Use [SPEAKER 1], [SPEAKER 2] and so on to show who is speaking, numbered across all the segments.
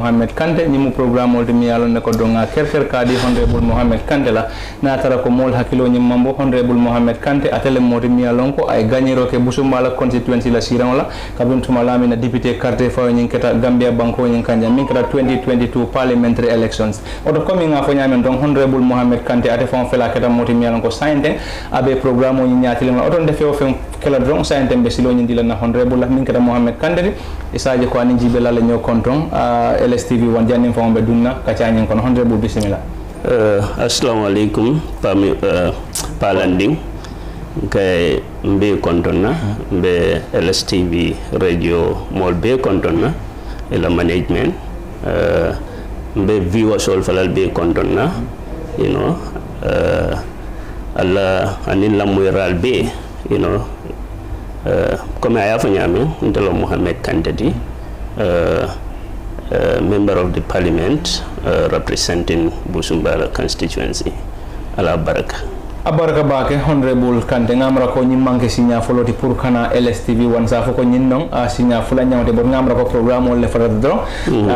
[SPEAKER 1] Muhammed Kanteh nimu programme olde mi yalon ne ko donga kerker kadi honorable Muhammed Kanteh la na tara ko mol hakilo nyim mambo honorable Muhammed Kanteh atele modi mi yalon ko ay gagnero ke Busumbala constituency la siran la kabun tuma lami na député carte fa nyin keta Gambia banko nyin kanja min keta 2022 parliamentary elections oto komi nga fo nyamen don honorable Muhammed Kanteh ate fon fela keta modi mi yalon ko sainte abe programme nyi nyati le oto ndefe o fen kala don sainte be silo nyi dila na honorable la min keta Muhammed Kanteh isaje ko ani jibe la nyo konton LSTV wan jannim fa be dunna kacanyen kono honorable bismillah.
[SPEAKER 2] Assalamu alaikum palanding kay mbe kontonna mbe LSTV radio mol be kontonna ela management mbe viewers all falal be kontonna you know alla anin lamuiral be you know comme aya fa nyame ndelo Muhammed Kanteh member of the parliament representing Busumbala constituency ala baraka
[SPEAKER 1] abaraka bake honorable Kanteh ngamra ko nyi manke signa foloti pour kana LSTV wan sa fo ko nyin non signa fula nyawte bo ngamra ko programme le farata do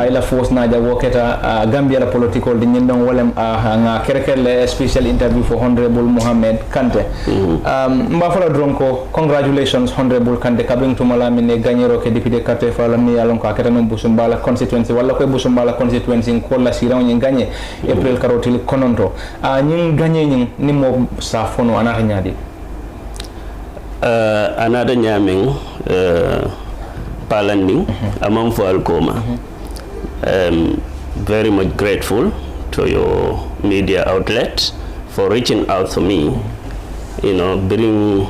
[SPEAKER 1] ila force na ja woketa Gambia la political di nyin non wolem nga kerkerle special interview for honorable Muhammed Kanteh mba fala dron ko congratulations honorable Kanteh kabeng to mala mine gagnero ke député carte fa la mi yalon ko akata non Busumbala constituency wala ko Busumbala constituency ko la sira on gagné april karotil kononto nyin gagné nyin ni mo sa fono anata nyaadi
[SPEAKER 2] another nyaming palanding among for alcoma very much grateful to your media outlet for reaching out to me, you know, bring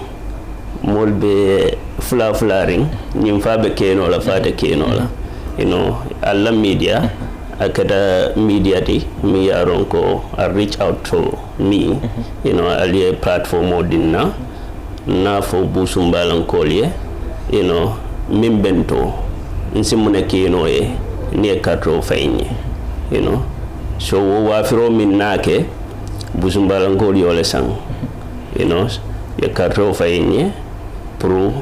[SPEAKER 2] molbe flaring nyimfabe keno la fata keno la, you know, alla media akada media di mi yaron ko reach out to me, you know, ali platform odinna na fo Busumbala kolye, you know, mimbento nsimune keno e ne katro faynye, you know, so wo wafiro min nake Busumbala kolye ole sang, you know, ya katro faynye pro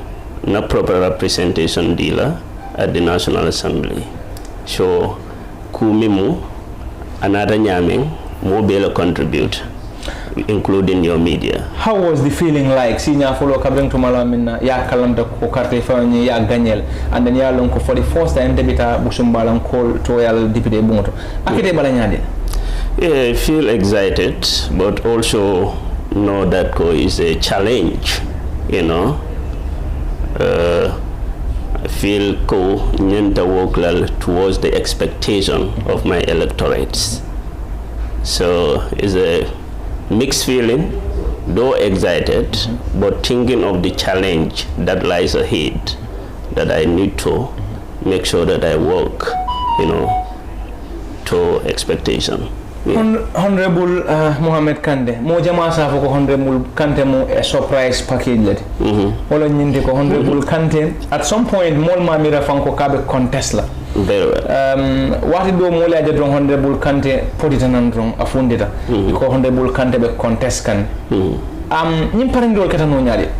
[SPEAKER 2] na proper representation dealer at the National Assembly. So kumimu another nyaming mobile contribute including your media.
[SPEAKER 1] How was the feeling like sinya follow kabeng to malamina ya kalanda ko carte fani ya gagnel and then ya lon ko for the first time debita Busumbala call to yal député bungoto akite bala nyade.
[SPEAKER 2] Yeah, I feel excited but also know that is a challenge, you know. I feel nyenta work towards the expectation of my electorates. So it's a mixed feeling, though excited, but thinking of the challenge that lies ahead, that I need to make sure that I work, you know, to expectation. Yeah.
[SPEAKER 1] Honorable Muhammed Kanteh mo jama sa ko honorable Kanteh mo a surprise package lati wala nyinde ko honorable Kanteh at some point mol mamira fanko kabe contest la
[SPEAKER 2] very well
[SPEAKER 1] wati do mo la jadon honorable Kanteh poditanan ron afundita ko honorable Kanteh be contest kan nyim parengol kata no nyaade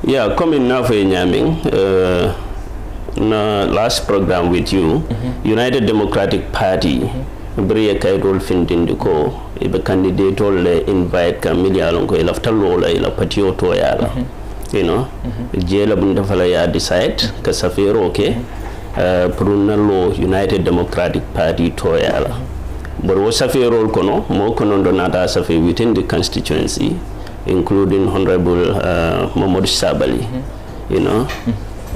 [SPEAKER 2] yeah coming now for nyaming na last program with you United Democratic Party Bria Kairol Findindiko, if a candidate all invite Camilla Longo, Laftalola, La Patio Toyala, you know, Jela Bundafalaya decide, Casafero, okay, Prunalo, United Democratic Party Toyala. But was Safero Kono, more Conondonata Safi within the constituency, including Honorable Mahmoud Sabali, you know,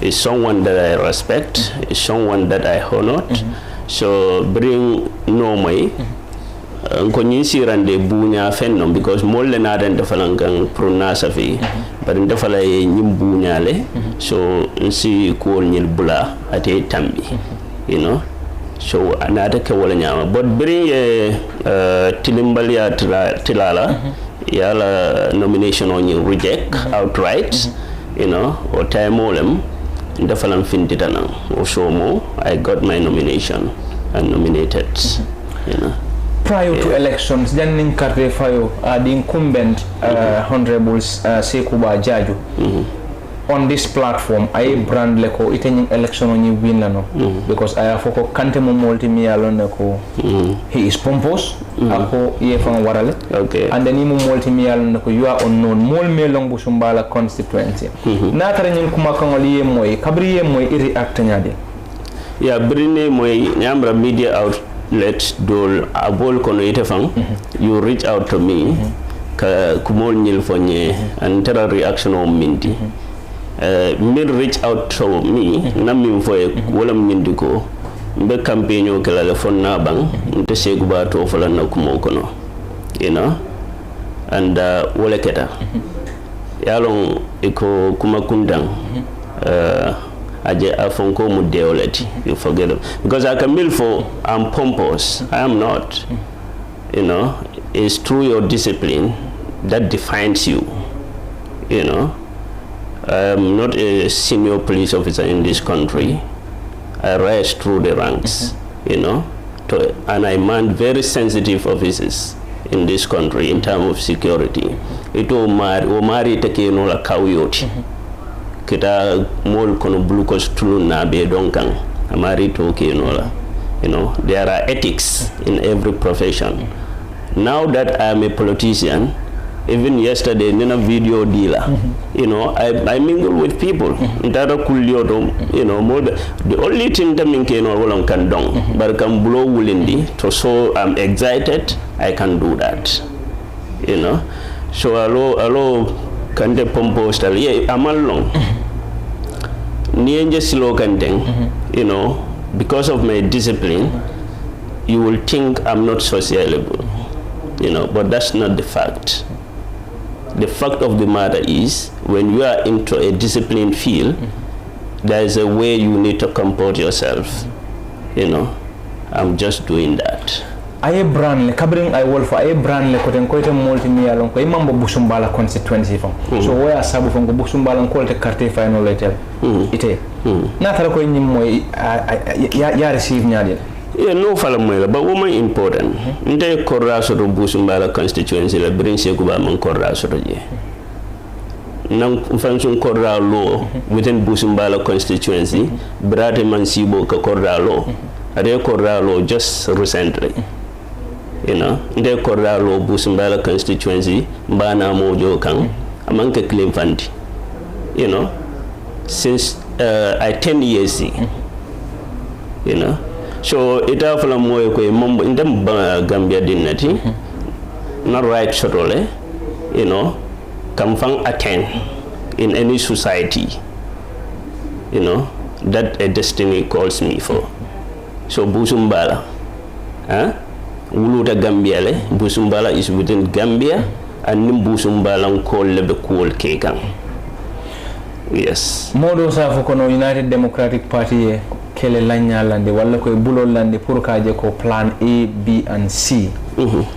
[SPEAKER 2] is someone that I respect, is someone that I honor. So bring no mai konyi sirande bunya fennom because molle na den defalangan pronasa fi but defala nyim bunya le so nsi ko nyil bula ate tambi, you know, so another ke wala nyama but bring tilimbalia tilala yala nomination on you reject outright, you know, or time olem Ndafalam Finditana Oshomo, I got my nomination and nominated, you know.
[SPEAKER 1] Prior to elections, Janin Karte Fayo, the incumbent Honorable Sekuba Jaju, on this platform I brand leko itening election on you win no because I have foko Kanteh mo multi alone ko he is pompous ako ye fan warale
[SPEAKER 2] okay
[SPEAKER 1] and then mo multi alone ko you are unknown mol me long Busumbala constituency na tara nyin kuma kan wali moy kabri ye moy iri act nyade
[SPEAKER 2] ya brine moy nyamra media outlet dol abol kono ite fan you reach out to me ka kumol nyil fonye and tara reaction on minti mil reach out to me na min foye wala min diko be campaign o kala le fon na bang nte segu ba to fala na kumo kono you know and wala keta yalon iko kuma kundang aje afonko mu deoleti you forget it because I can mil for I'm pompous I am not you know it's through your discipline that defines you you know I'm not a senior police officer in this country. I rise through the ranks, you know, and I man very sensitive offices in this country in terms of security. Ito omari take no la kawiyoti. Kita mol kono blukos tulu na be donkang. Amari to ke no la. You know, there are ethics in every profession. Now that I'm a politician, even yesterday in a video dealer, you know, I mingle with people. You know, more the only thing that I can can dong, but I can blow willingly. So I'm excited, I can do that. You know, so hello, Kanteh pompo style. Yeah, I'm along. Nienje slow Kanteh, you know, because of my discipline, you will think I'm not sociable. You know, but that's not the fact. The fact of the matter is, when you are into a disciplined field, there is a way you need to comport yourself. You know, I'm just doing that.
[SPEAKER 1] Aye brand le kabring I wolf aye brand le koten ko ite multi mi alon ko imambo Busumbala constituency fam so waya sabu fam ko Busumbala ko te carte final letel ite na tara ko nyim moy ya receive nyaade.
[SPEAKER 2] Yeah, no fala moyla, but woman important. Nte korra soto Busumbala constituency la bring se kuba man korra soto je. Nang function korra law within Busumbala constituency, brate man sibo ka korra law. Ade korra law just recently. You know, nte korra law Busumbala constituency bana mojo kang amanke claim fund. You know, since I 10 years, you know. So it after moy ko mom in them Gambia dignity not right shortly, you know, come from attend in any society, you know, that a destiny calls me for. So Busumbala, Wuluta Gambia le, Busumbala is within Gambia and nim Busumbala call lebe cool kekan. Yes.
[SPEAKER 1] Modo sa fokono United Democratic Party kele lanya lande wala ko bulo lande pour kaje ko plan A, B and C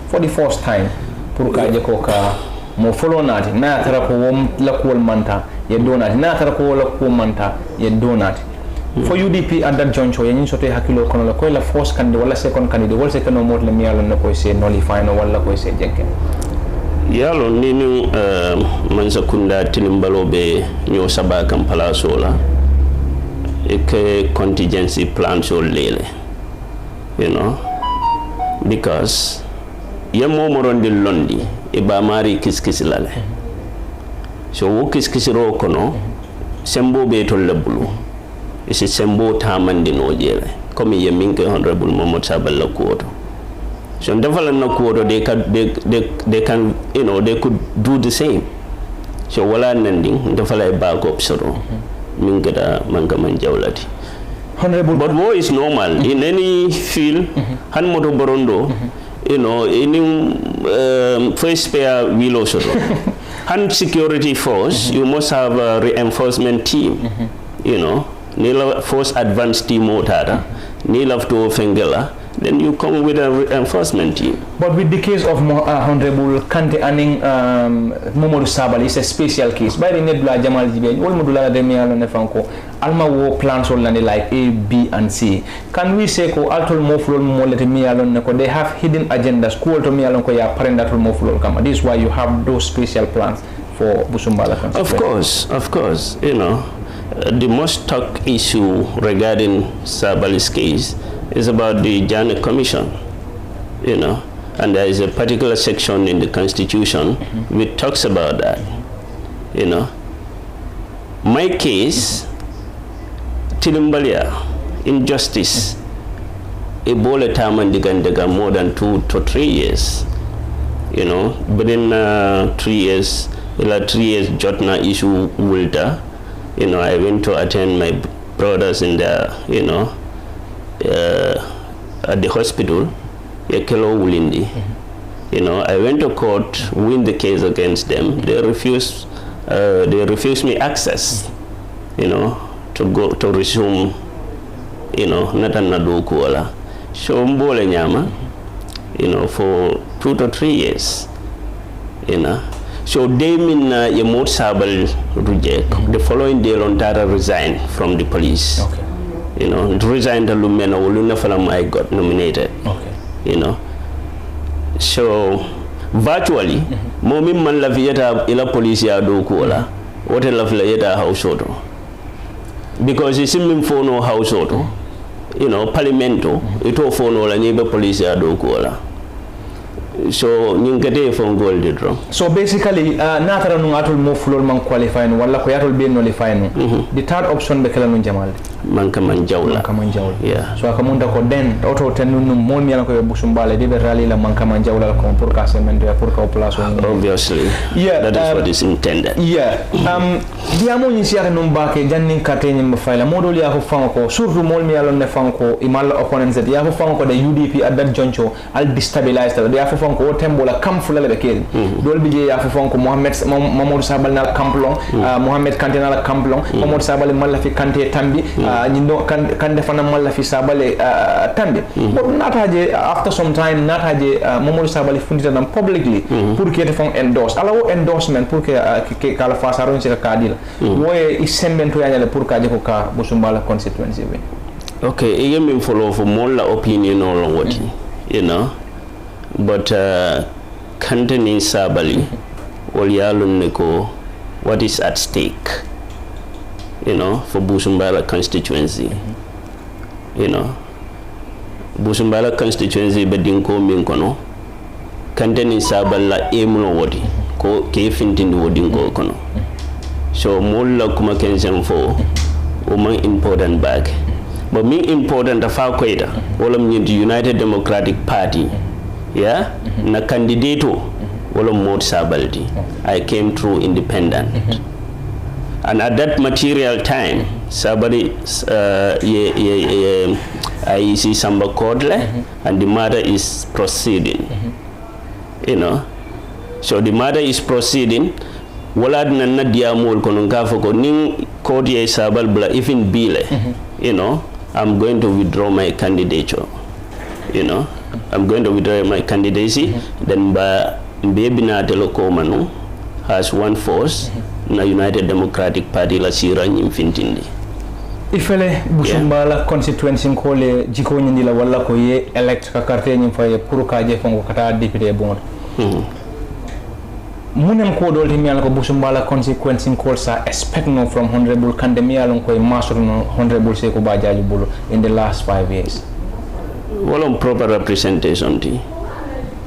[SPEAKER 1] for the first time pour kaje ko ka mo follow nati na tara ko wom la ko manta ye donati na tara ko la ko manta ye donati for UDP at that juncture ye nyin sote hakilo kono la ko la first candidate wala second candidate wala second mo le mi yalla na ko se nullify no wala ko se jenke
[SPEAKER 2] yalo nini mansa kunda tilimbalo be nyo sabaka mpalaso la a contingency plan so lele, you know, because yamo morondi londi iba mari kiskisilale so wo kiskisiro kono sembo be to lebulu isi sembo tamandi no jele comme yeminke honorable Muhammad Saballa Kuoto so ndefala na Kuoto they can you know they could do the same so wala nanding ndefala backup soro mingada mangaman jawlati
[SPEAKER 1] honorable
[SPEAKER 2] but war is normal in any field han moto borondo you know any first pair wheel also han security force you must have a reinforcement team you know nila force advanced team otara nila to fengela then you come with a reinforcement team.
[SPEAKER 1] But with the case of Honorable Kanteh and Momodu Sabali, it's a special case. By the Nedula Jamal Jibe, all Modula de Mialo Nefanko, Alma war plans all like A, B, and C. Can we say ko altol moflol molete Mialo Neko? They have hidden agendas. Ko to Mialo ko ya parent that moflol kama. This is why you have those special plans for Busumbala constituency?
[SPEAKER 2] Of course. The most talked issue regarding Sabali's case is about the Janet Commission, and there is a particular section in the Constitution which talks about that, My case, Tilimbalia, injustice, Ebola Tamandigandaga more than 2 to 3 years, within 3 years, 3 years Jotna issue Wulta, I went to attend my brothers in the, at the hospital, Yakelo Wulindi. I went to court, win the case against them. They refused me access, to go to resume, Natanadu Kuala. So Mbole Nyama, for 2 to 3 years, So they mean Yemot Sabal reject. The following day, Lontara resigned from the police.
[SPEAKER 1] Okay.
[SPEAKER 2] Resigned the Lumena, Uluna Falam, I got nominated.
[SPEAKER 1] Okay.
[SPEAKER 2] So virtually, Momi Man La Vieta ila police ya do kuola. What a love la household. Because it's in Fono household, Parliamento, ito Fono la neighbor police ya do kuola. So nyingate from gold drum.
[SPEAKER 1] So basically, natara nung atul mo fulol mang qualify no wala ko yatul ben nolify no. The third option be kala nun jamal.
[SPEAKER 2] Manka manjawla. Yeah.
[SPEAKER 1] So akamunda ko den auto tenu num mon mi ko Busumbala de be rally la manka manjawla ko pour ka semendo pour ka population.
[SPEAKER 2] Obviously.
[SPEAKER 1] Yeah.
[SPEAKER 2] That is what is intended.
[SPEAKER 1] Yeah. Diamo ni siara num baake jannin kateni mba fayla modol ya ko fanko surtout mol mi alon ne fanko imal opponents ya ko fanko de UDP at that juncture al destabilize ya ko fanko tembo la kam fulale be kedi dol bi je ya ko fanko Mamadou Sabal na kamplon Muhammed Kanteh na kamplon Mamadou Sabal malla fi Kanteh tambi nyindo kan defana malla fi Sabal tambi but nataje after some time nataje Mamadou Sabal fundita nam publicly pour que te fon endorse ala wo endorsement pour que kala fasaron ci ka dila moye isembento yanyale pour ka je ko ka Busumbala constituency be.
[SPEAKER 2] Okay, I am follow for more opinion on what but Kanteh Sabali Olyalun Neko, what is at stake, for Busumbala constituency, Busumbala constituency bedinko minkono, Kanteh Sabala emuno wodi, ko kefintin wodinko kono. So molla kuma kensen fo, umang important bag. But me important the far quater, all of the United Democratic Party, na candidato wala Mod Sabaldi. I came through independent. And at that material time, Sabali I see Samba Kodle and the matter is proceeding. So the matter is proceeding. Walad na diamol kono ngafo ko ning kodi Sabal bla even bile. I'm going to withdraw my candidature. I'm going to withdraw my candidacy. Then Baby na Telokomanu has one force na United Democratic Party la sira nyimfintindi.
[SPEAKER 1] Ifele Busumbala constituency nkole jiko nyindila wala ko ye elect ka carte nyimfaye pour ka je fongo kata député bon. Munem ko dol timial ko Busumbala constituency nkol sa expect no from honorable Kandemial ko master no honorable Seko Bajaju Bulu in the last 5 years.
[SPEAKER 2] Well, proper representation.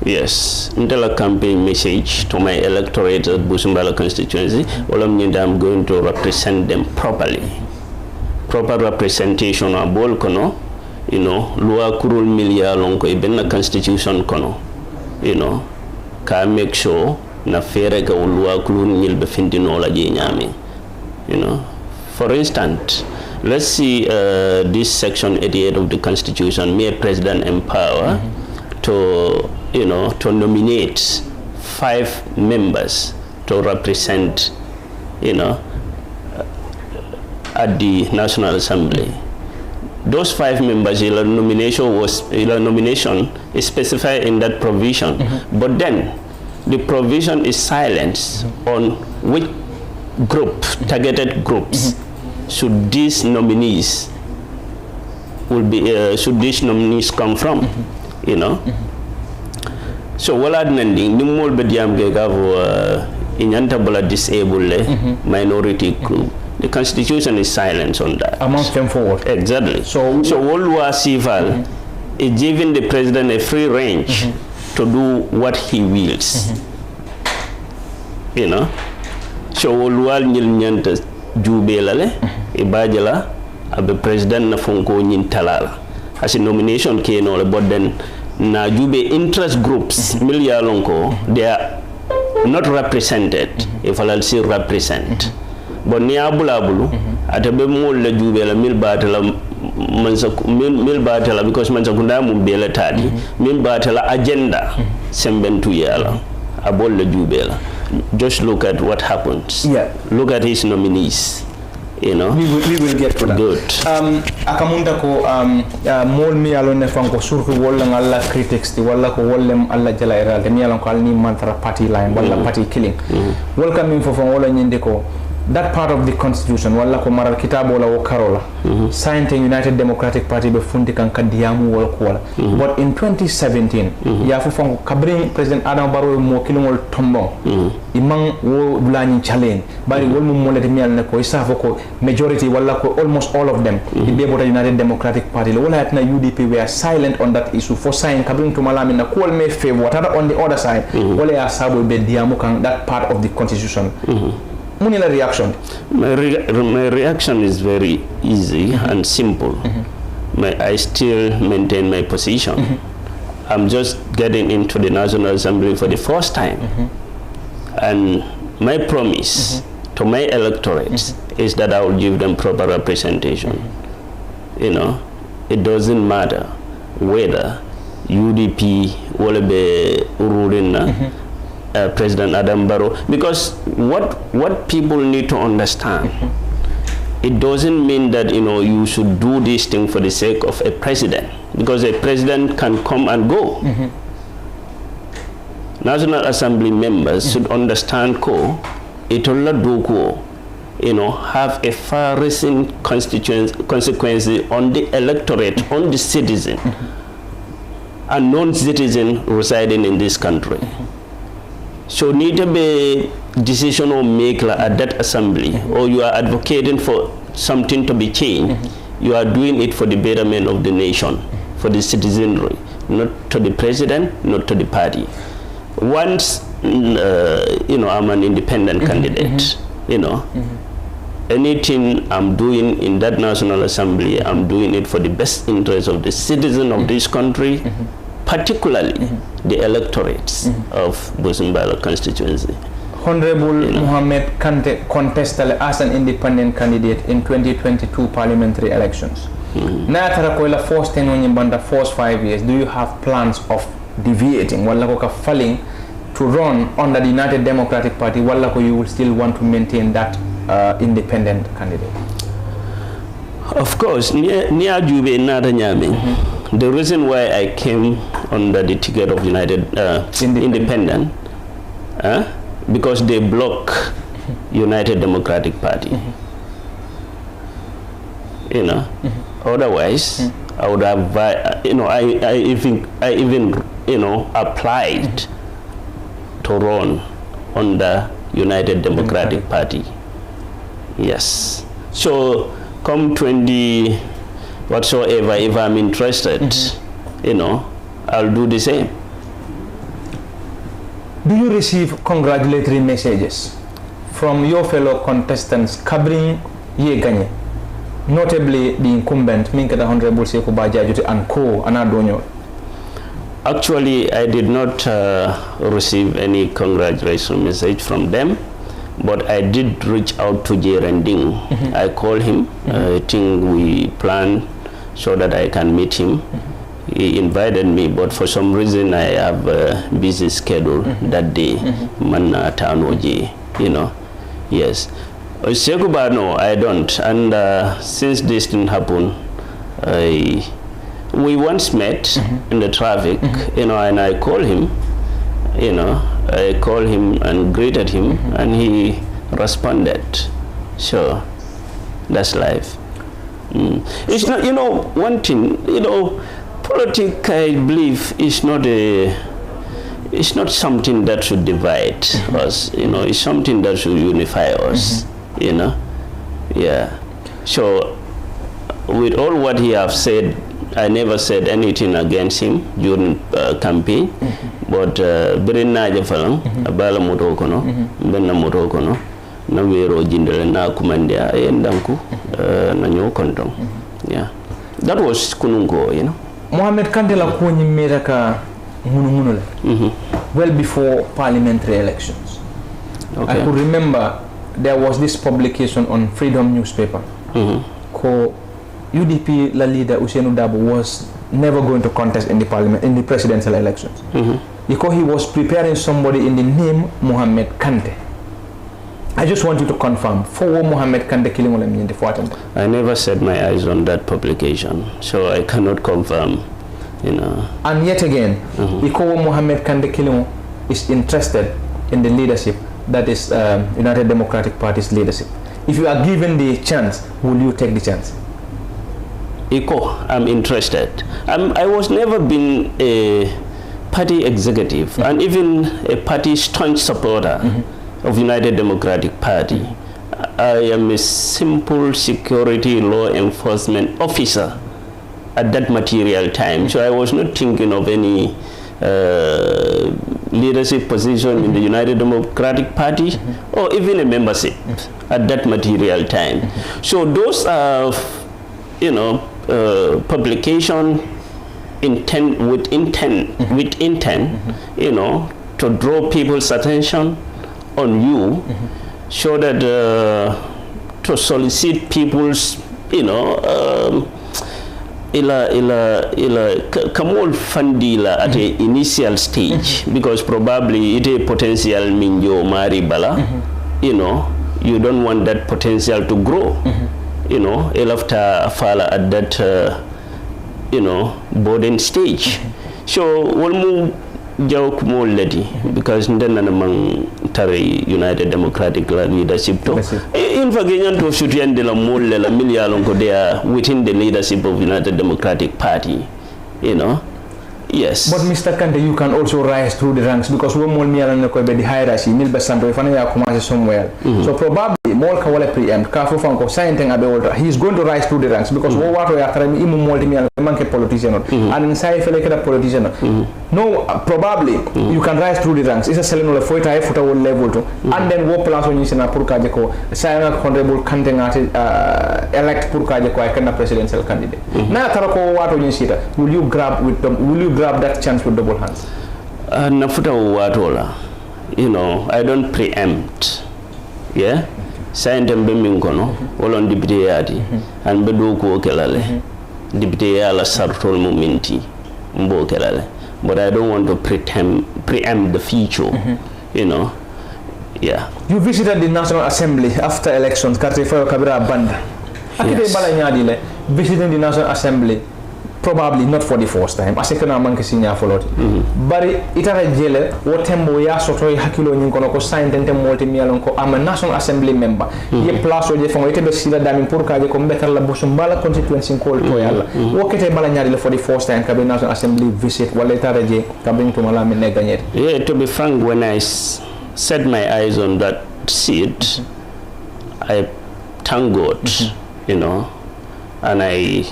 [SPEAKER 2] Yes, until a campaign message to my electorate at Busumbala constituency, I'm going to represent them properly. Proper representation of bol kono, lua kurul milia lonko ibena constitution kono, ka make sure na fere ka lua kurul mil befindino la jenyami. For instance, let's see this section 88 of the Constitution, mere president empower to nominate 5 members to represent, at the National Assembly. Those 5 members, nomination is specified in that provision, but then the provision is silent on which group, targeted groups, should these nominees come from, So wala nanding nimol bediam ge gavo inyantabula disabled minority group. The Constitution is silent on that.
[SPEAKER 1] Amongst them forward.
[SPEAKER 2] Exactly. So World War Civil is giving the president a free range to do what he wills. You know? So World War nyanta jubelale ibajala abe president na fonko nyintalala. As a nomination keno but then na jube interest groups milyalonko they are not represented if I'll say represent. But ni abulabulu atabe mo la jube la mil batala mil batala because mansa kunda mu bela tadi mil batala agenda sembentu yala abol la jube la. Just look at what happens.
[SPEAKER 1] Yeah.
[SPEAKER 2] Look at his nominees. You know.
[SPEAKER 1] We will get to that.
[SPEAKER 2] Good.
[SPEAKER 1] Akamunda ko mol mi alone fanko surtout wala ngalla critics ti wala ko wollem alla jala era de mi alon ko alni mantra party line wala party killing. Welcome in for wala nyinde ko that part of the constitution wala ko maral kitabo la wo karola signed United Democratic Party be fundi kan kadiyamu wala ko wala. But in 2017 ya fu fanko kabring President Adam Barrow mo kilingol tombon imang wo dulani challenge bari wol mo molete mi alne ko isafo ko majority wala ko almost all of them the Bebota United Democratic Party wala atna UDP were silent on that issue for sign kabring to malami na ko me favor what on the other side wala ya sabo be diamu kan that part of the constitution. Munila reaction?
[SPEAKER 2] My reaction is very easy and simple. I still maintain my position. I'm just getting into the National Assembly for the first time. And my promise to my electorate is that I will give them proper representation. You know, it doesn't matter whether UDP will be ruling President Adam Barrow, because what people need to understand, it doesn't mean that you should do this thing for the sake of a president, because a president can come and go. National Assembly members should understand it will not do have a far-reaching consequence on the electorate, on the citizen, and non-citizen residing in this country. So need to be decision or maker at that assembly, or you are advocating for something to be changed, you are doing it for the betterment of the nation, for the citizenry, not to the president, not to the party. Once I'm an independent candidate, anything I'm doing in that National Assembly, I'm doing it for the best interest of the citizen of this country, particularly the electorates of Busumbala Constituency.
[SPEAKER 1] Honorable Muhammed Kanteh contested as an independent candidate in 2022 parliamentary elections. Now, after first 10 when you band the first 5 years, do you have plans of deviating, falling to run under the United Democratic Party, while you will still want to maintain that independent candidate?
[SPEAKER 2] Of course, the reason why I came under the ticket of United Independent, because they block United Democratic Party. Otherwise, I would have, I even applied to run under United Democratic Party. Yes. So, come 20 whatsoever, if I'm interested, I'll do the same.
[SPEAKER 1] Do you receive congratulatory messages from your fellow contestants covering ye ganye, notably the incumbent Minkata Honorable Sekou Bajajuti and Co. Anadonyo?
[SPEAKER 2] Actually, I did not receive any congratulation message from them, but I did reach out to Jerending. I called him. I think we planned so that I can meet him. He invited me, but for some reason I have a busy schedule that day. Manna Tanoji, Yes. Sekuba, no, I don't. And since this didn't happen, we once met in the traffic, and I called him. I called him and greeted him, and he responded. So that's life. It's not, one thing, politics, I believe, is not a it's not something that should divide us, you know, it's something that should unify us, you know. Yeah. So with all what he have said, I never said anything against him during campaign, but Brina Jafalang, Abala Motokono, Benna Motokono, Navero Jindele na Kumandia, Endanku, Nanyo Kontong. Yeah. That was Kunungo, you know.
[SPEAKER 1] Muhammed Kanteh la kwenye miraka munule. Well before parliamentary elections.
[SPEAKER 2] Okay.
[SPEAKER 1] I could remember there was this publication on Freedom newspaper. Called UDP la leader Usainu Dabo was never going to contest in the parliament in the presidential elections because he was preparing somebody in the name Muhammed Kanteh. I just want you to confirm for Muhammed Kanteh killing in the Fuatanda.
[SPEAKER 2] I never set my eyes on that publication, so I cannot confirm, you know.
[SPEAKER 1] And yet again, because Muhammed Kanteh killing is interested in the leadership, that is United Democratic Party's leadership. If you are given the chance, will you take the chance?
[SPEAKER 2] I'm interested. I was never been a party executive and even a party staunch supporter of United Democratic Party. I am a simple security law enforcement officer at that material time. So I was not thinking of any leadership position in the United Democratic Party or even a membership at that material time. So those are, you know, publication with intent, you know, to draw people's attention on you, so that to solicit people's, you know, kamol fandila at the initial stage, because probably it a potential minjo mari bala, you know, you don't want that potential to grow. You know, after fala at that, you know, boarding stage. So we'll move joke more lady because then among Tari United Democratic leadership to in Virginia to Sutian de la Mole la Milia Longo there within the leadership of United Democratic Party, you know. Yes. But
[SPEAKER 1] Mr. Kanteh, you can also rise through the ranks because we more the hierarchy, Milba Santo, if I come somewhere. So probably more Kawale preempt, Kafu Fanko, Scienting Abe, he's going to rise through the ranks because what we are trying to multi politician and inside a politician. No, probably you can rise through the ranks. It's a selling of 45 foot level too. And then what plans on you in a Purkajako, Sayana Honorable Kanteh elect Purkajako, I can a presidential candidate. Now Tarako, what on you see that? Will you grab with them? Will you grab that chance with double hands?
[SPEAKER 2] Nafuta watola, you know, I don't preempt. Yeah, Sayentem Beminkono, Olon Dibideyati, and Beduko Kelale, Dibideyala Sartol Momenti, Mbo Kelale. But I don't want to preempt the future, you know. Yeah.
[SPEAKER 1] You visited the National Assembly after elections, Katifayo Kabira Banda. Yes. Visiting the National Assembly. Probably not for the first time. I second among Kasinya followed. But it had a jailer, what tembo ya soto hakilo nyinkono ko sign tente multi-million ko. I'm a National Assembly member. Ye plus oje from ite be sila dami purka je ko better la Busumbala constituency called Toyala. Wakete bala nyari for the first time kabe National Assembly visit wala itare je kabring to malami neganyet.
[SPEAKER 2] Yeah, to be frank, when I set my eyes on that seat, I thank God, you know, and I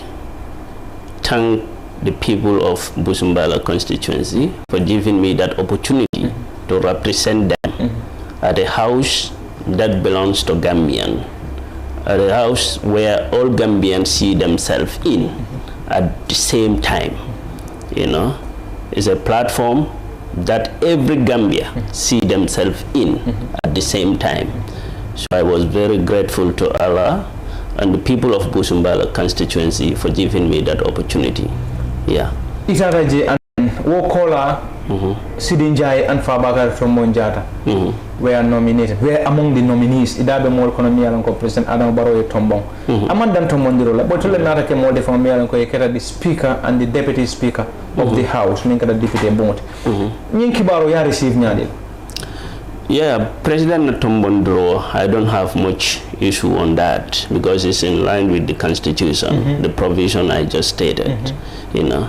[SPEAKER 2] thank the people of Busumbala constituency for giving me that opportunity to represent them at a house that belongs to Gambian, at a house where all Gambians see themselves in at the same time. You know, it's a platform that every Gambia see themselves in at the same time. So I was very grateful to Allah and the people of Busumbala constituency for giving me that opportunity. Yeah.
[SPEAKER 1] Isaraji and Wokola, Sidinjai and Fabakar from Monjata were nominated. Were among the nominees. Idabe Mol Konomialanko President Adam Barrow Tombong. Amandam Tomondirola, but to let Narake Mode from Mialanko, the Speaker and the Deputy Speaker of the House, Ninka the Deputy Bont. Ninkibaro ya received Nyadil.
[SPEAKER 2] Yeah, President Tombondro, I don't have much issue on that because it's in line with the Constitution, the provision I just stated, you know.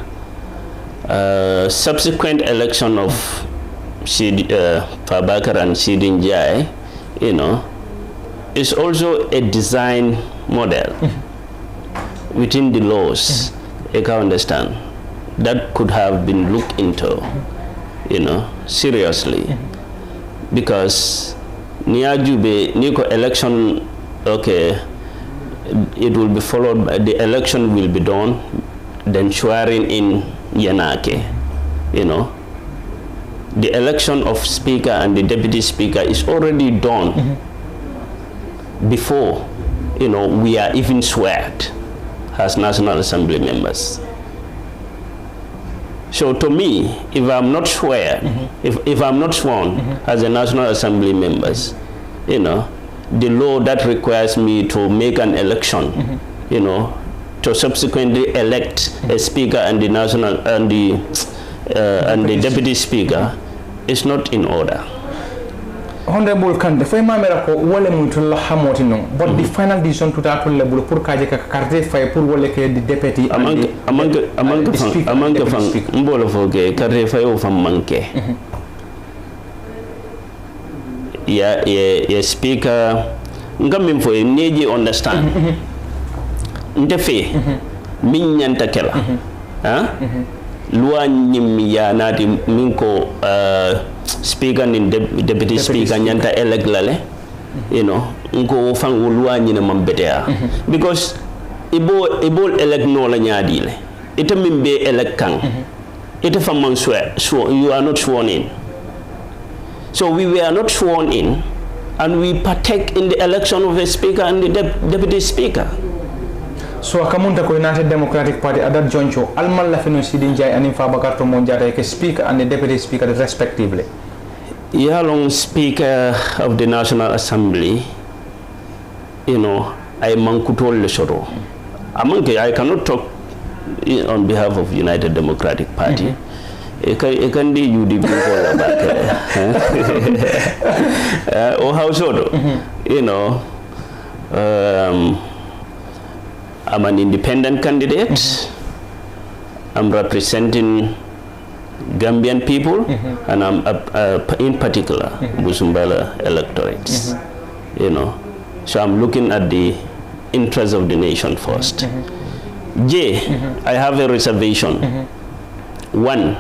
[SPEAKER 2] Subsequent election of Fabakar and Sidin Jai, you know, is also a design model within the laws. I can understand that could have been looked into, you know, seriously, because Niajube Niko election, okay, it will be followed by the election will be done, then swearing in Yanake, you know. The election of speaker and the deputy speaker is already done before, you know, we are even sworn as National Assembly members. So to me, if I'm not sworn, if I'm not sworn as a National Assembly members, you know, the law that requires me to make an election, you know, to subsequently elect a speaker and the national and the deputy speaker is not in order.
[SPEAKER 1] Honorable Kanteh, fay mamera ko wole mutul hamoti non, but the final decision to that level pour kaje ka carte fay pour wole ke the deputy
[SPEAKER 2] among mbolo foge carte fay o fam manke. Ya speaker ngam fo neji understand. Ndefe min nyanta kela. Loi nyim ya nati minko speaker and deputy speaker nyanta elect lale, you know, nko fang loi nyina mambetea because ibo elect no la nyadile ita mimbe elect kan ita famang swear you are not sworn in, so we were not sworn in and we partake in the election of a speaker and the deputy speaker.
[SPEAKER 1] So akamunta ko United Democratic Party adat joncho almal la fino Sidin Jai and Fabakar to monjata ke speaker and the deputy speaker respectively.
[SPEAKER 2] Yeah, long speaker of the National Assembly, you know, I mankutol le shoro. I cannot talk on behalf of United Democratic Party. I can do UDP for back. Or how so? You know, I'm an independent candidate. I'm representing Gambian people, and I'm in particular Busumbala electorates. You know, so I'm looking at the interests of the nation first. I have a reservation. One,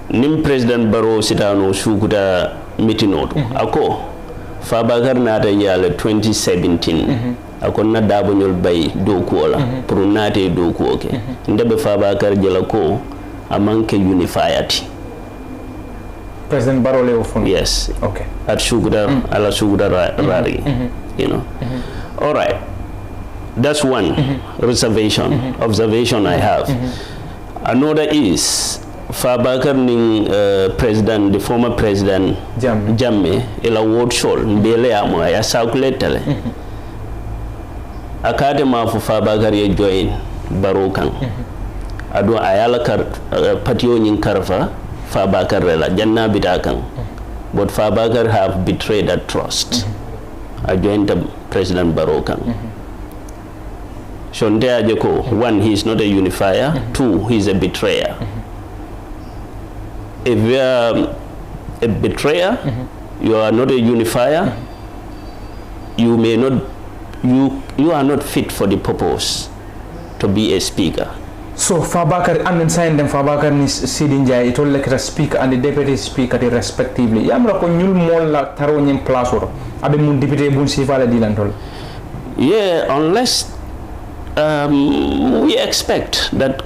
[SPEAKER 2] Nim President Barrow Sitano Sukuda Mitinoto. Ako Fabakar Nata Yale 2017. Ako na dabonyol bay dokuola pour nate dokuoke ndebe Fabakar jelako amanke unified.
[SPEAKER 1] President Barrow Leofon.
[SPEAKER 2] Yes.
[SPEAKER 1] Okay.
[SPEAKER 2] At Suguda ala Suguda Rari. You know. All right. That's one reservation, observation I have. Another is Fabakar ning president, the former president Jammeh ila ward show mbele amo ya circulate akade ma fu Fabakar ye join Barrow kan adu ayala kar patio nyin karfa Fabakar rela janna bitakan but Fabakar have betrayed that trust. I joined the President Barrow kan. So one, he is not a unifier. Two, he is a betrayer. If you are a betrayer, you are not a unifier, you may not, you are not fit for the purpose to be a speaker.
[SPEAKER 1] So Fabakar and sign them Fabakar ni Sidin Jai it all like the speaker and the deputy speaker respectively. Yamra ko nyul mol la taro nyem place oro abe mun député bun sifala dilantol.
[SPEAKER 2] Yeah, unless we expect that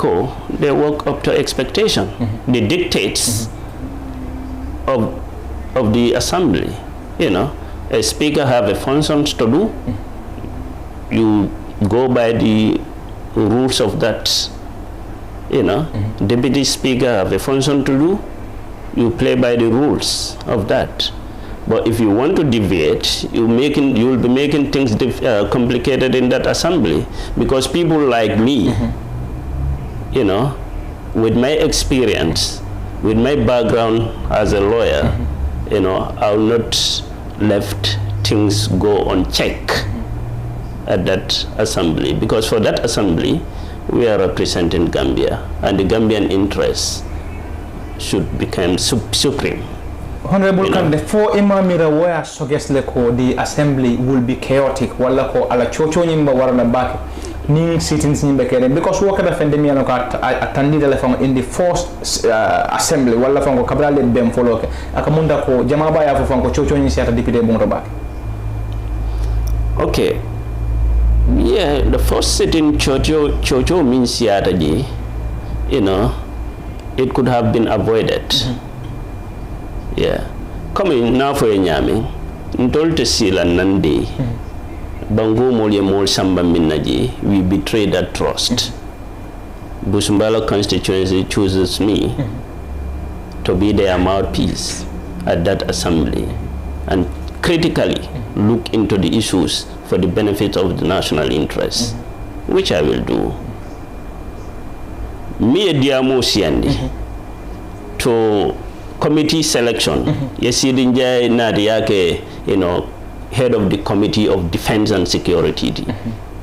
[SPEAKER 2] they work up to expectation. The dictates of the assembly, you know, a speaker have a functions to do. You go by the rules of that, you know. Deputy speaker have a function to do. You play by the rules of that. But if you want to deviate, you will be making things complicated in that assembly, because people like me, you know, with my experience, with my background as a lawyer, you know, I will not let things go unchecked at that assembly, because for that assembly, we are representing Gambia and the Gambian interests. should become supreme.
[SPEAKER 1] Honorable Kanteh, for Imamira where suggest the assembly will be chaotic, wala ko ala chocho nyimba warana baki, ning sittings nyimba kere, because waka da fende mi anoka atandi da lefang in the first assembly, wala fango kabla le bem foloke, akamunda ko jamaba ya fango chocho nyi siata dipide bunga baki.
[SPEAKER 2] Okay. Yeah, the first sitting chocho means siata ji, you know, it could have been avoided. Yeah, coming now for a nyami, ntolte sila nande, bango molye mol samba minaji, we betray that trust. Busumbala constituency chooses me to be their mouthpiece at that assembly and critically look into the issues for the benefit of the national interest, which I will do. Me a diamo siandi to committee selection. Yesidinja Nadiake, you know, head of the Committee of Defense and Security.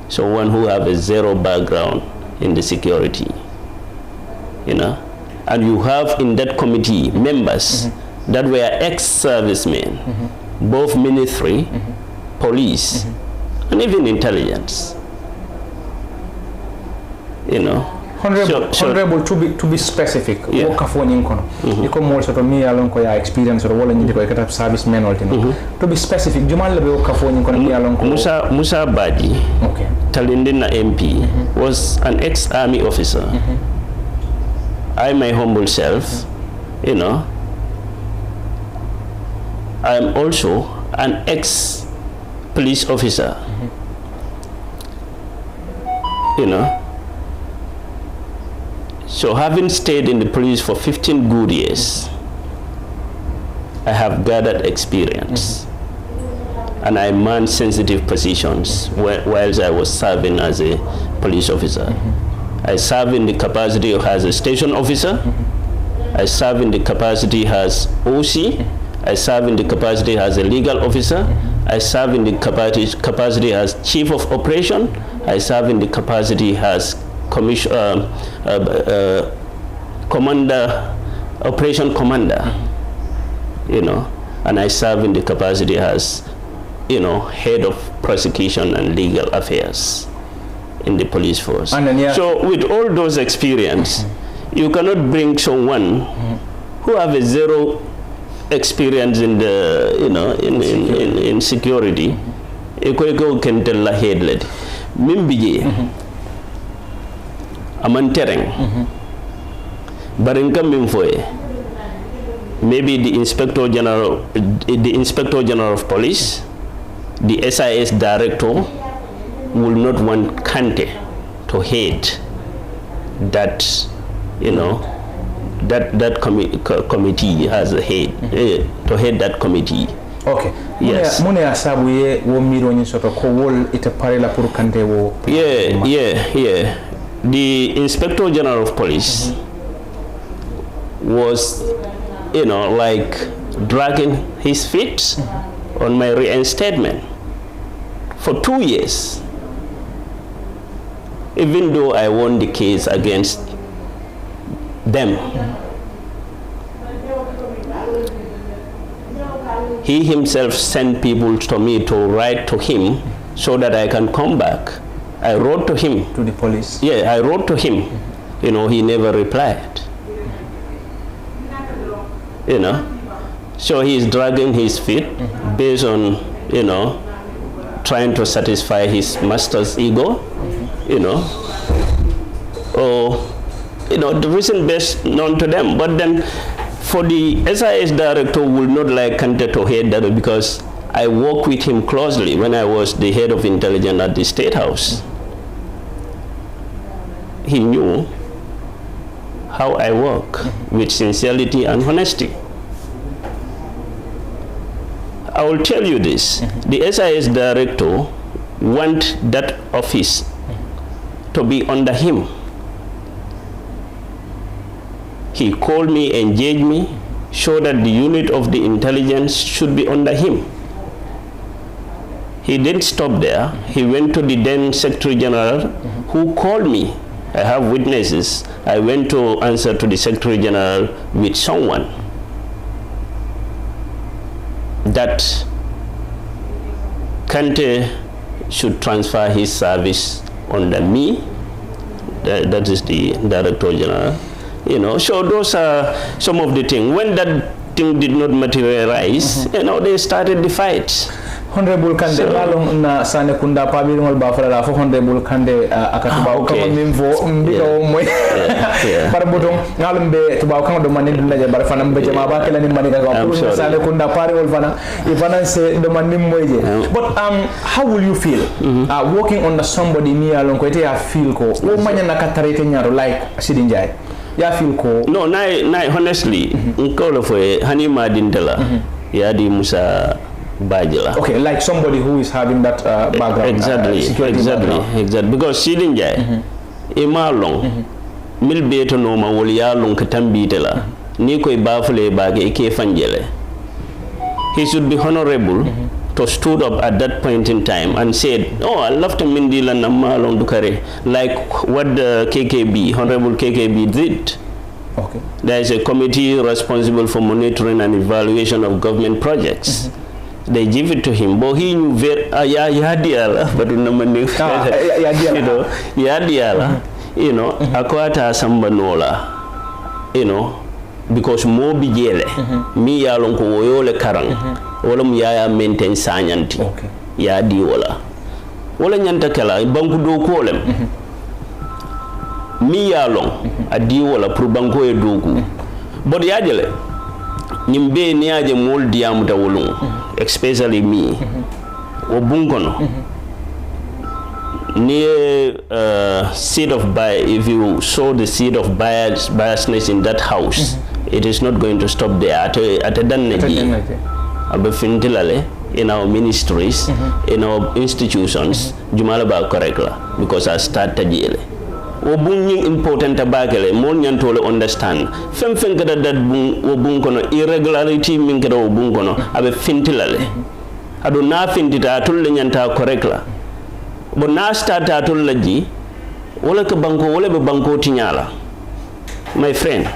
[SPEAKER 2] So one who have a zero background in the security, you know. And you have in that committee members that were ex-servicemen, both military, police, and even intelligence, you know.
[SPEAKER 1] Honorable, to be specific, woka fo nyinkono. Iko mo soto mi alon ko ya experience or wala nyindi ko kata servicemen ultimo. To be specific, jumal lebe woka fo nyinkono mi alon ko.
[SPEAKER 2] Musa Baji,
[SPEAKER 1] okay,
[SPEAKER 2] Talindina MP, was an ex-army officer. I, my humble self, you know, I am also an ex-police officer, you know. So having stayed in the police for 15 good years, I have gathered experience. And I man sensitive positions whilst I was serving as a police officer. I serve in the capacity as a station officer. I serve in the capacity as OC. I serve in the capacity as a legal officer. I serve in the capacity as chief of operation. I serve in the capacity as operation commander, you know, and I serve in the capacity as, you know, head of prosecution and legal affairs in the police force. And then, so with all those experience, you cannot bring someone who have a zero experience in the, you know, in security. Eko can tell la head led. Mimbije. Amantereng, Barinka Mimfoe, maybe the Inspector General of Police, the SIS Director will not want Kanteh to head that, you know, that committee as a head, to head that committee.
[SPEAKER 1] Okay.
[SPEAKER 2] Yes.
[SPEAKER 1] Mune asabu ye wo miro nyi soto ko wol ite parela pour Kanteh wo.
[SPEAKER 2] Yeah. The Inspector General of Police was, you know, like dragging his feet on my reinstatement for 2 years, even though I won the case against them. He himself sent people to me to write to him so that I can come back. I wrote to him.
[SPEAKER 1] To the police?
[SPEAKER 2] Yeah, I wrote to him. You know, he never replied. You know, so he's dragging his feet based on, you know, trying to satisfy his master's ego, you know, or, you know, the reason best known to them. But then for the SIS director will not like Kanteh to head that because I worked with him closely when I was the head of intelligence at the State House. He knew how I work with sincerity and honesty. I will tell you this, the SIS director want that office to be under him. He called me, engaged me, showed that the unit of the intelligence should be under him. He didn't stop there. He went to the then Secretary General who called me I have witnesses. I went to answer to the Secretary General with someone that Kanteh should transfer his service under me. That is the Director General. You know, so those are some of the things. When that thing did not materialize, you know, they started the fight.
[SPEAKER 1] Honorable Kanteh balong na sane kunda pabirngol ba fala fo Honorable Kanteh akatuba ko mimvo mbiko moy par bodong ngalum be tuba ko do mani dum laje bar fanam be jama ba kala ni mani ga ko sane kunda parigol fana e fana se do mani moy je. But how will you feel working under somebody ni alon ko ite ya feel ko o manya na katarete nyaro like Sidi Njie ya feel ko
[SPEAKER 2] no nai honestly ko lo fo hani ma dindala ya di Musa Bajila.
[SPEAKER 1] Okay, like somebody who is having that background.
[SPEAKER 2] Exactly. Because Sidi Njie, ima long, mil beto no ma woli ya long katambite la, ni koy bafule bage ike fanjele. He should be honorable to stood up at that point in time and said, oh, I love to mindila na ma long dukare, like what the KKB, Honorable KKB did.
[SPEAKER 1] Okay.
[SPEAKER 2] There is a committee responsible for monitoring and evaluation of government projects. They give it to him, but he knew very but you know, akwata sambanola, you know, because mo bijele, mi ya lonko woyole karang, wala mu ya maintain sanyanti, ya di wala nyanta kala banku do kolem, mi ya long adi wala pour banko e doku, but ya jele. Nimbe ni aje mol diamuta wolung, especially me. Obungono. Near seed of bias, if you sow the seed of biasness in that house, it is not going to stop there. At a done in our ministries, in our institutions, Jumalaba correctla, because I started yele. Obunyi important tabakele mon nyantole understand fem kada that obun kono irregularity min kada obun kono abe fintilale ado na fintita tul nyanta correct la bo na starta tul laji wala ka banko wala be banko tinyala my friend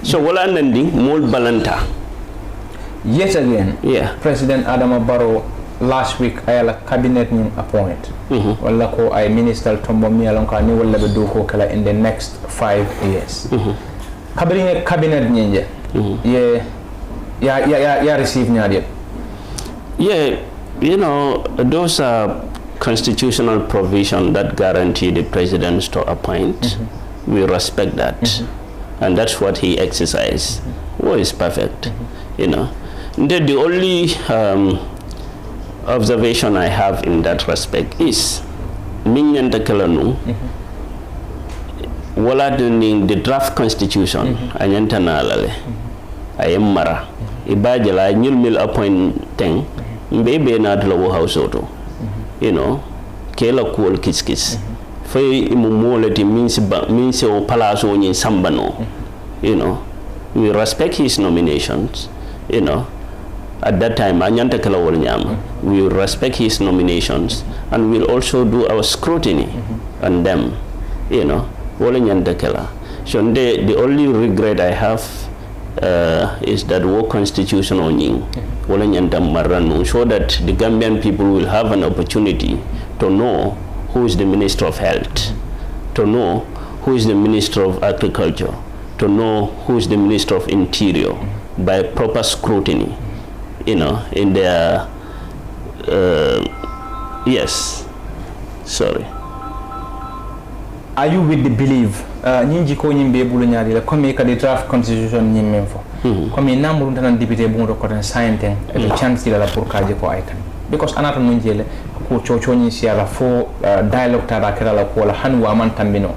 [SPEAKER 2] so wala nandi mol balanta
[SPEAKER 1] yet again President Adama Barrow last week ayala cabinet ni appoint wala ko ay minister tombo mi alon ka ni wala be do ko kala in the next 5 years kabring cabinet nyinje ya receive nyade
[SPEAKER 2] you know those are constitutional provision that guarantee the president to appoint. We respect that and that's what he exercised. What is perfect, you know. The only observation I have in that respect is minyanta kalanu wala the draft constitution anyanta nalale ayemara ibajala nyulmil appointing mbebe na dlo house auto you know kela cool kiskis fay imumolati means o palaso nyin sambano you know we respect his nominations, you know. At that time, we will respect his nominations and we'll also do our scrutiny on them, you know. So the only regret I have is that war constitution on so that the Gambian people will have an opportunity to know who is the Minister of Health, to know who is the Minister of Agriculture, to know who is the Minister of Interior by proper scrutiny. You know, in their yes. Sorry.
[SPEAKER 1] Are you with the belief? Nyinji ko nyimbe bulu nyaari la comme ka the draft constitution nyimmen fo. Comme namuru tan député bu ngoro ko tan sainte e chance la pour kaje ko ay tan. Because anata non jele ko chocho nyi siara fo dialogue ta ba kala ko la han wa man tambino.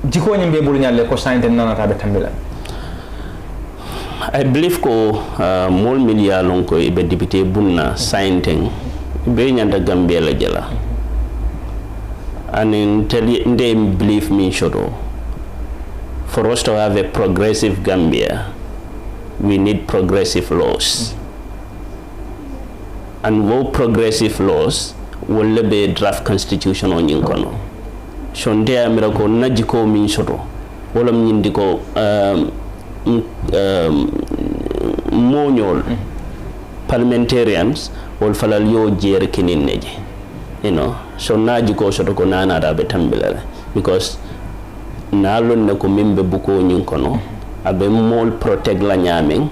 [SPEAKER 1] Jiko nyimbe bulu nyaari ko sainte nanata be tambila.
[SPEAKER 2] I believe ko mol media lon ko be député bunna sainteng be nyanda Gambia la jela. And they believe me shodo. For us to have a progressive Gambia, we need progressive laws. And what progressive laws will be a draft constitution on Yinkono. shonte amira ko najiko min soto wala nyindi ko moñol parliamentarians wol falal yo jer kinin neje so naji ko soto ko nana da be tambila because nalon ne ko mimbe buko nyin kono abe mol protect la nyamen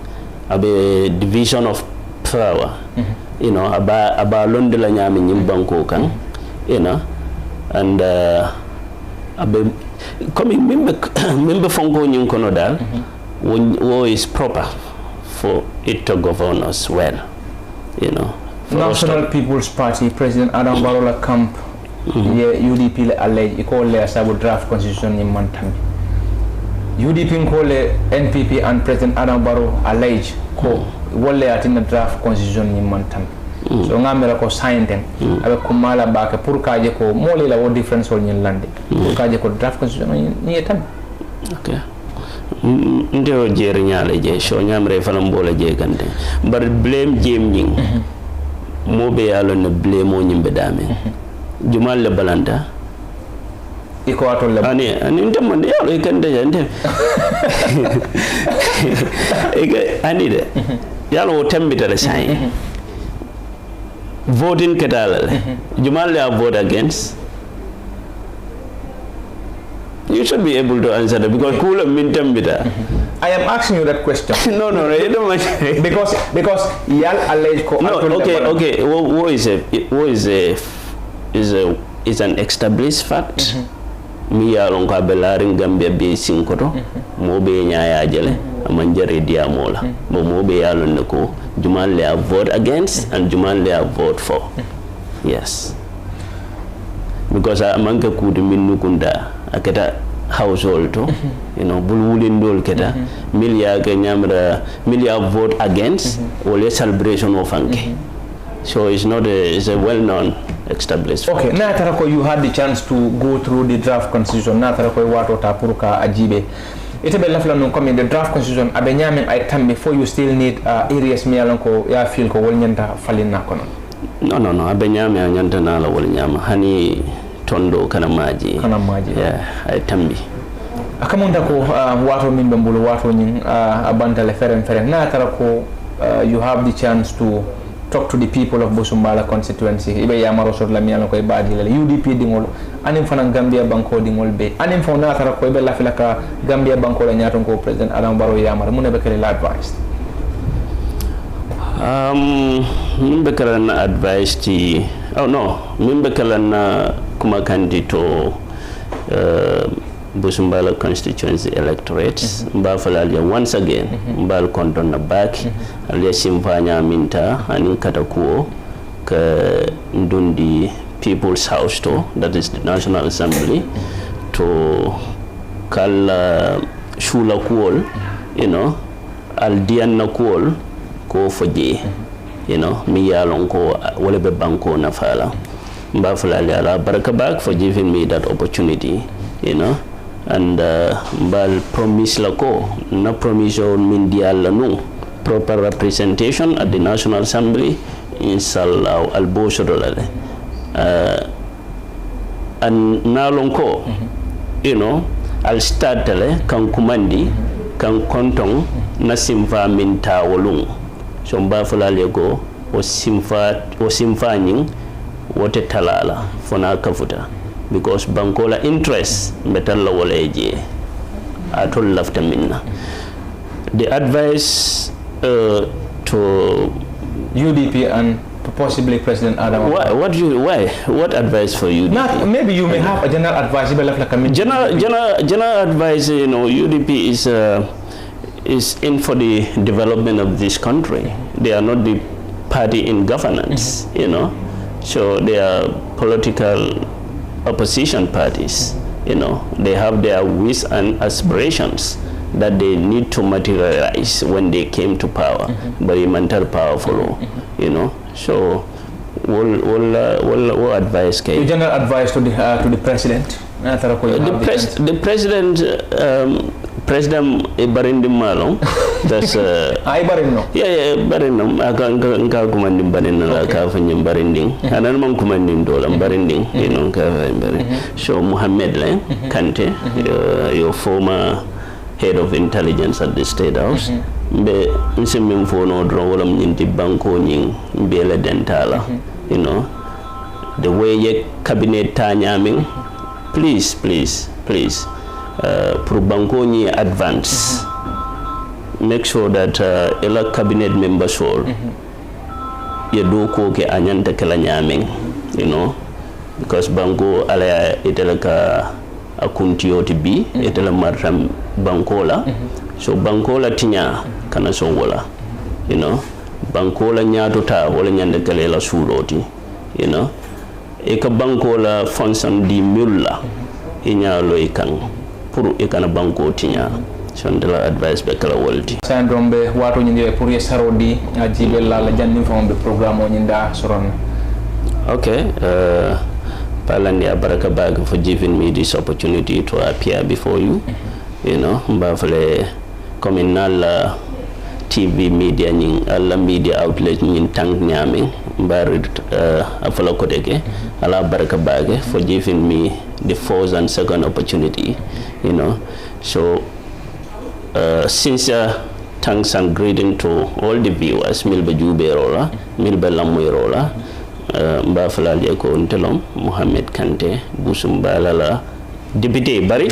[SPEAKER 2] abe division of power aba londe la nyamen nyim banko kan and abe comme mimbe fonko nyin kono dal wo is proper for it to govern us well
[SPEAKER 1] National People's Party President Adam Barrow camp UDP le allege iko le asabu draft constitution ni mantami UDP ko le NPP and President Adam Barrow allege ko wolle atina draft constitution ni mantami so ngamira ko signten abe ko mala baka pour kaje ko mole la wo difference wol ni lande pour kaje ko draft constitution ni tan
[SPEAKER 2] okay ndeo jeri nyale je so nyamre falam bola je gande bar blame jemning mobe yalo ne blame o nyimbe dame jumal le balanda iko ato le ani ndem man yalo ikande jande ani de yalo o tembita le sai voting kedala jumal le vote against. You should be able to answer that because cool mintam bida.
[SPEAKER 1] I am asking you that question.
[SPEAKER 2] No, you don't mind.
[SPEAKER 1] because yal allege ko.
[SPEAKER 2] No, okay. What is an established fact. Mi yalon ka belaring Gambia be sinkoto. Mo be nyaaya jele amanjare diamola. Mo be yalon ne ko jumal le vote against and jumal le vote for. Yes. Because amanka kudu minnu kunda aketa household bulwulin dol keta milia ke nyamra milia vote against or celebration of anke so it's a well-known established
[SPEAKER 1] okay na tarako you had the chance to go through the draft constitution na tarako wato ta puruka ajibe ite be lafla non comme the draft constitution abe nyamen ay tam before you still need areas mi yalon ko ya feel ko wol nyanta falina kono
[SPEAKER 2] no abe nyame nyanta na la wol nyama hani tondo kana maji ay tambi
[SPEAKER 1] akamonda ko wato min bambulu wato nyin abantale ferem na tarako you have the chance to talk to the people of Busumbala constituency ibe yamaro sor la miyano ko ibadi le UDP dingol anim fana Gambia banko dingol be anim fo na tarako ibe la filaka Gambia banko la nyaton ko president Adam Barrow yamar mun be kele advice
[SPEAKER 2] mimbe kala na advice ti mimbe kala na kuma kandito Busumbala constituency electorates mbafalalia once again mbal konton na back alia simfanya minta anin katakuo ka ndundi people's house to that is the National Assembly to kala shula kuol aldian na kuol ko foje mi yalon ko wala be banko na fala mbafalalia ala baraka back for giving me that opportunity and mbal promise la ko na promise min dial no proper representation at the National Assembly inshallah al boshodolale and nalon ko al startale kan kumandi kan konton na simfa min tawolung so mbafalalia go o simfa nyin wote talala fona kafuta because bankola interest metalla waleje atol lafta minna the advice to
[SPEAKER 1] UDP and possibly President Adam
[SPEAKER 2] what advice for you?
[SPEAKER 1] Maybe you may have a general advice
[SPEAKER 2] general advice UDP is in for the development of this country. They are not the party in governance so they are political opposition parties. They have their wishes and aspirations that they need to materialize when they came to power, but mental power follow. So what advice can
[SPEAKER 1] general advice to the president?
[SPEAKER 2] The president President Ibarindi Malong That's
[SPEAKER 1] ay barinno.
[SPEAKER 2] Yeah, barinno. Aka kumandi barinno la ka fanyim barinding. Anan man kumandi dola barinding, you know, ka barin. So Muhammed Kanteh, your former head of intelligence at the State House. Be nsimim fono dro wala nyinti banko nying mbele dentala, you know. The way your cabinet tanyaming, please, pro banko nyi advance. Make sure that ela cabinet members all ye do ko ke anyanta kala nyaming, you know, because banko ala itela ka akuntio tibi itela martam bankola, so bankola tinya kana so wala, you know, bankola nyato ta wala nyanda kala la suroti, you know, e ka bankola fonsan di mulla inya lo ikan pour e kana banko tinya. So ndela advice be kala woldi
[SPEAKER 1] sandrombe wato nyinde pour yesarodi ajibe la jannim fam programme o nyinda soron.
[SPEAKER 2] Okay, Palandi Abaraka Bag for giving me this opportunity to appear before you. You know, mbafale communal TV media nying alla media outlet nying tang nyame mbarid afala kodeke ala Baraka Bag for giving me the first and second opportunity, you know. So sincere thanks and greeting to all the viewers milbe jube rola milbe lamoy rola mbafala ko ntelom Muhammed Kanteh Busumbala la député bari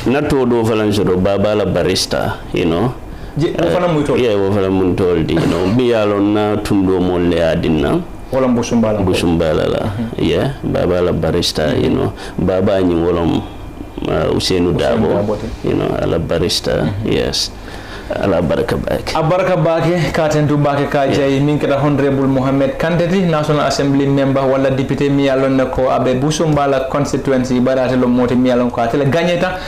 [SPEAKER 2] nato do falanjoro babala barista, you know. Yeah, wo fana mun toldi, you know, bi yalon na tundo mon le adina
[SPEAKER 1] wala Busumbala
[SPEAKER 2] la yeah babala barista, you know, baba nyi wolom Usenu Dabo, you know, ala barista, yes. Ala Baraka Bag.
[SPEAKER 1] Abaraka Bag, Katentu Bake Kajay, Minkata Honorable Muhammed Kanteh, National Assembly member, wala Deputy Mialon ko abe Busumbala Constituency, Baratelo Moti Mialon ko atele Ganyeta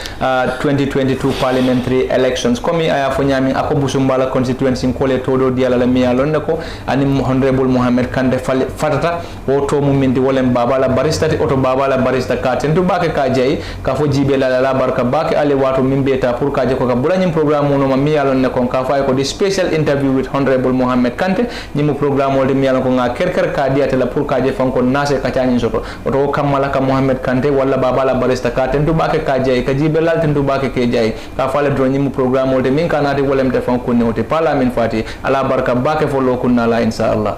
[SPEAKER 1] 2022 parliamentary elections. Komi aya fonyami ako Busumbala Constituency kole todo diala la Mialon ko ani Honorable Muhammed Kanteh fatata woto mumindi wolem babala barista ti oto babala barista Katentu Bake Kajay ka fo jibe la Baraka Bag ale wato mimbeta pour kaje ko ka bulanyim programme no ma Mialon ne kon ka fay ko di special interview with Honorable Muhammed Kanteh ñimu programme wolde mi yalla ko nga kerker ka diate la pour ka je fanko nase ka tani soto oto kamala ka Muhammed Kanteh wala babala barista ka tentu bake ka jay ka jibe lal tentu bake ke jay ka fale dro ñimu programme wolde min kanati wolem te fanko ne wote parliament fati ala barka bake fo lo kunna la inshallah.